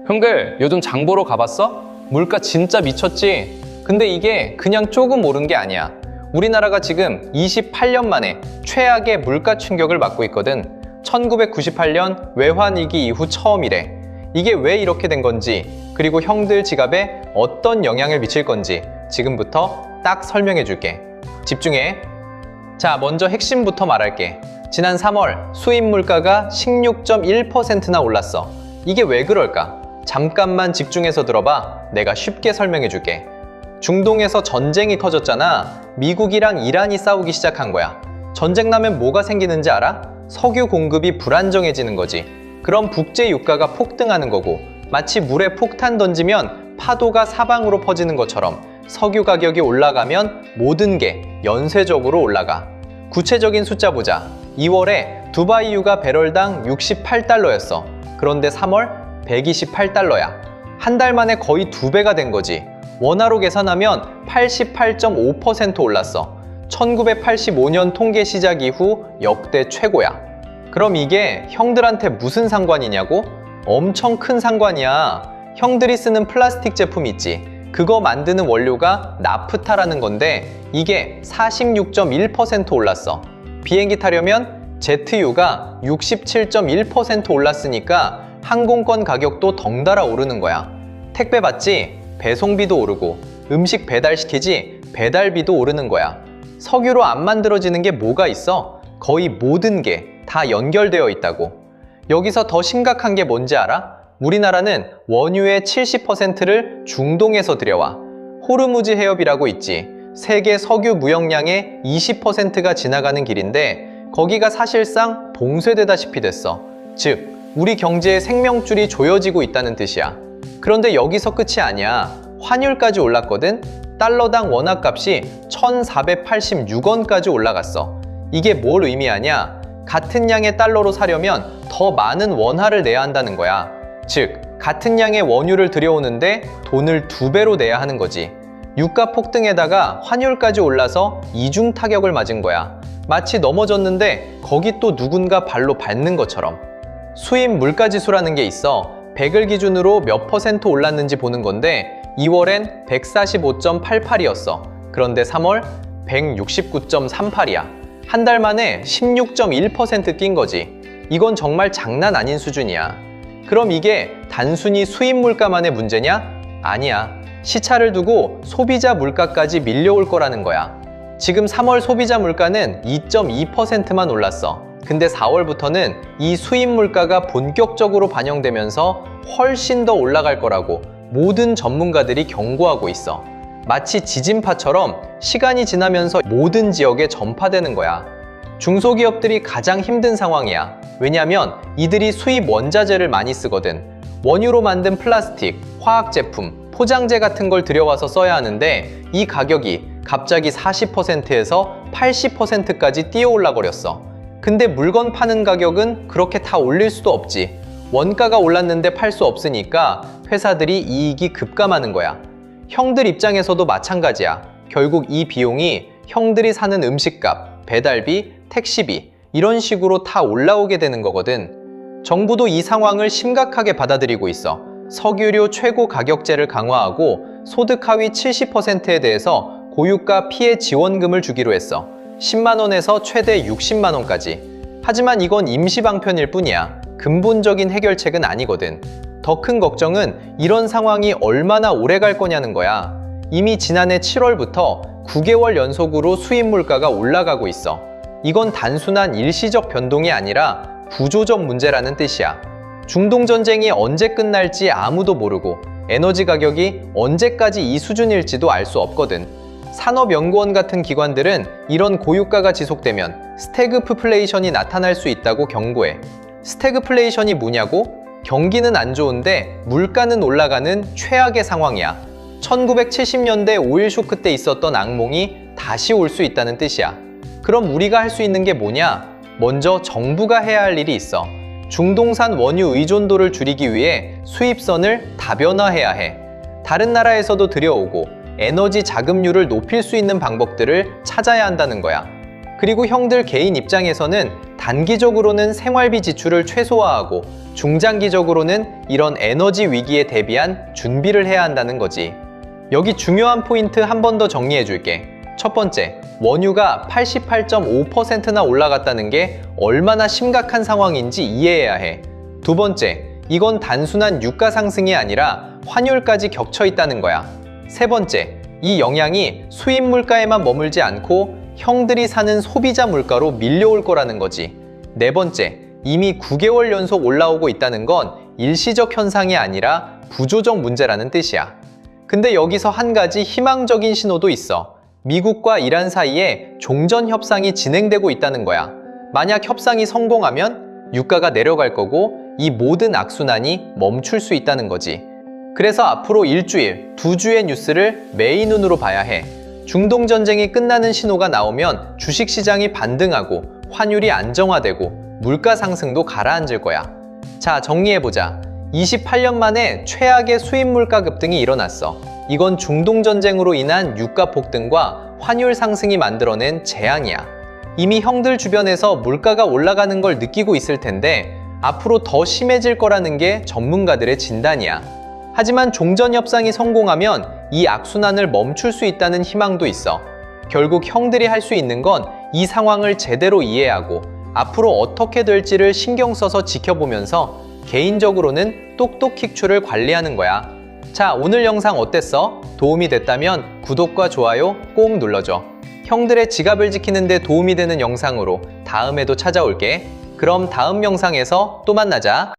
형들, 요즘 장 보러 가봤어? 물가 진짜 미쳤지? 근데 이게 그냥 조금 오른 게 아니야. 우리나라가 지금 28년 만에 최악의 물가 충격을 맞고 있거든. 1998년 외환위기 이후 처음이래. 이게 왜 이렇게 된 건지, 그리고 형들 지갑에 어떤 영향을 미칠 건지 지금부터 딱 설명해 줄게. 집중해. 자, 먼저 핵심부터 말할게. 지난 3월 수입 물가가 16.1%나 올랐어. 이게 왜 그럴까? 잠깐만 집중해서 들어봐. 내가 쉽게 설명해 줄게. 중동에서 전쟁이 터졌잖아. 미국이랑 이란이 싸우기 시작한 거야. 전쟁 나면 뭐가 생기는지 알아? 석유 공급이 불안정해지는 거지. 그럼 국제 유가가 폭등하는 거고, 마치 물에 폭탄 던지면 파도가 사방으로 퍼지는 것처럼 석유 가격이 올라가면 모든 게 연쇄적으로 올라가. 구체적인 숫자 보자. 2월에 두바이유가 배럴당 68달러였어. 그런데 3월 128달러야. 한 달 만에 거의 2배가 된 거지. 원화로 계산하면 88.5% 올랐어. 1985년 통계 시작 이후 역대 최고야. 그럼 이게 형들한테 무슨 상관이냐고? 엄청 큰 상관이야. 형들이 쓰는 플라스틱 제품 있지? 그거 만드는 원료가 나프타라는 건데 이게 46.1% 올랐어. 비행기 타려면 제트유가 67.1% 올랐으니까 항공권 가격도 덩달아 오르는 거야. 택배 받지? 배송비도 오르고, 음식 배달시키지? 배달비도 오르는 거야. 석유로 안 만들어지는 게 뭐가 있어? 거의 모든 게 다 연결되어 있다고. 여기서 더 심각한 게 뭔지 알아? 우리나라는 원유의 70%를 중동에서 들여와. 호르무즈 해협이라고 있지. 세계 석유 무역량의 20%가 지나가는 길인데 거기가 사실상 봉쇄되다시피 됐어. 즉, 우리 경제의 생명줄이 조여지고 있다는 뜻이야. 그런데 여기서 끝이 아니야. 환율까지 올랐거든? 달러당 원화값이 1,486원까지 올라갔어. 이게 뭘 의미하냐? 같은 양의 달러로 사려면 더 많은 원화를 내야 한다는 거야. 즉, 같은 양의 원유를 들여오는데 돈을 2배로 내야 하는 거지. 유가 폭등에다가 환율까지 올라서 이중 타격을 맞은 거야. 마치 넘어졌는데 거기 또 누군가 발로 밟는 것처럼. 수입 물가지수라는 게 있어. 100을 기준으로 몇 퍼센트 올랐는지 보는 건데 2월엔 145.88이었어. 그런데 3월 169.38이야. 한 달 만에 16.1% 뛴 거지. 이건 정말 장난 아닌 수준이야. 그럼 이게 단순히 수입 물가만의 문제냐? 아니야. 시차를 두고 소비자 물가까지 밀려올 거라는 거야. 지금 3월 소비자 물가는 2.2%만 올랐어. 근데 4월부터는 이 수입 물가가 본격적으로 반영되면서 훨씬 더 올라갈 거라고 모든 전문가들이 경고하고 있어. 마치 지진파처럼 시간이 지나면서 모든 지역에 전파되는 거야. 중소기업들이 가장 힘든 상황이야. 왜냐면 이들이 수입 원자재를 많이 쓰거든. 원유로 만든 플라스틱, 화학제품, 포장재 같은 걸 들여와서 써야 하는데 이 가격이 갑자기 40%에서 80%까지 뛰어올라 버렸어. 근데 물건 파는 가격은 그렇게 다 올릴 수도 없지. 원가가 올랐는데 팔 수 없으니까 회사들이 이익이 급감하는 거야. 형들 입장에서도 마찬가지야. 결국 이 비용이 형들이 사는 음식값, 배달비, 택시비 이런 식으로 다 올라오게 되는 거거든. 정부도 이 상황을 심각하게 받아들이고 있어. 석유료 최고 가격제를 강화하고 소득 하위 70%에 대해서 고유가 피해 지원금을 주기로 했어. 10만 원에서 최대 60만 원까지. 하지만 이건 임시 방편일 뿐이야. 근본적인 해결책은 아니거든. 더 큰 걱정은 이런 상황이 얼마나 오래 갈 거냐는 거야. 이미 지난해 7월부터 9개월 연속으로 수입 물가가 올라가고 있어. 이건 단순한 일시적 변동이 아니라 구조적 문제라는 뜻이야. 중동 전쟁이 언제 끝날지 아무도 모르고 에너지 가격이 언제까지 이 수준일지도 알 수 없거든. 산업연구원 같은 기관들은 이런 고유가가 지속되면 스태그플레이션이 나타날 수 있다고 경고해. 스태그플레이션이 뭐냐고? 경기는 안 좋은데 물가는 올라가는 최악의 상황이야. 1970년대 오일 쇼크 때 있었던 악몽이 다시 올 수 있다는 뜻이야. 그럼 우리가 할 수 있는 게 뭐냐? 먼저 정부가 해야 할 일이 있어. 중동산 원유 의존도를 줄이기 위해 수입선을 다변화해야 해. 다른 나라에서도 들여오고 에너지 자급률을 높일 수 있는 방법들을 찾아야 한다는 거야. 그리고 형들 개인 입장에서는 단기적으로는 생활비 지출을 최소화하고 중장기적으로는 이런 에너지 위기에 대비한 준비를 해야 한다는 거지. 여기 중요한 포인트 한 번 더 정리해 줄게. 첫 번째, 원유가 88.5%나 올라갔다는 게 얼마나 심각한 상황인지 이해해야 해. 두 번째, 이건 단순한 유가 상승이 아니라 환율까지 겹쳐 있다는 거야. 세 번째, 이 영향이 수입 물가에만 머물지 않고 형들이 사는 소비자 물가로 밀려올 거라는 거지. 네 번째, 이미 9개월 연속 올라오고 있다는 건 일시적 현상이 아니라 구조적 문제라는 뜻이야. 근데 여기서 한 가지 희망적인 신호도 있어. 미국과 이란 사이에 종전 협상이 진행되고 있다는 거야. 만약 협상이 성공하면 유가가 내려갈 거고 이 모든 악순환이 멈출 수 있다는 거지. 그래서 앞으로 일주일, 2주의 뉴스를 매의 눈으로 봐야 해. 중동 전쟁이 끝나는 신호가 나오면 주식시장이 반등하고 환율이 안정화되고 물가 상승도 가라앉을 거야. 자, 정리해보자. 28년 만에 최악의 수입 물가 급등이 일어났어. 이건 중동 전쟁으로 인한 유가 폭등과 환율 상승이 만들어낸 재앙이야. 이미 형들 주변에서 물가가 올라가는 걸 느끼고 있을 텐데 앞으로 더 심해질 거라는 게 전문가들의 진단이야. 하지만 종전 협상이 성공하면 이 악순환을 멈출 수 있다는 희망도 있어. 결국 형들이 할 수 있는 건 이 상황을 제대로 이해하고 앞으로 어떻게 될지를 신경 써서 지켜보면서 개인적으로는 똑똑킥추를 관리하는 거야. 자, 오늘 영상 어땠어? 도움이 됐다면 구독과 좋아요 꼭 눌러줘. 형들의 지갑을 지키는 데 도움이 되는 영상으로 다음에도 찾아올게. 그럼 다음 영상에서 또 만나자.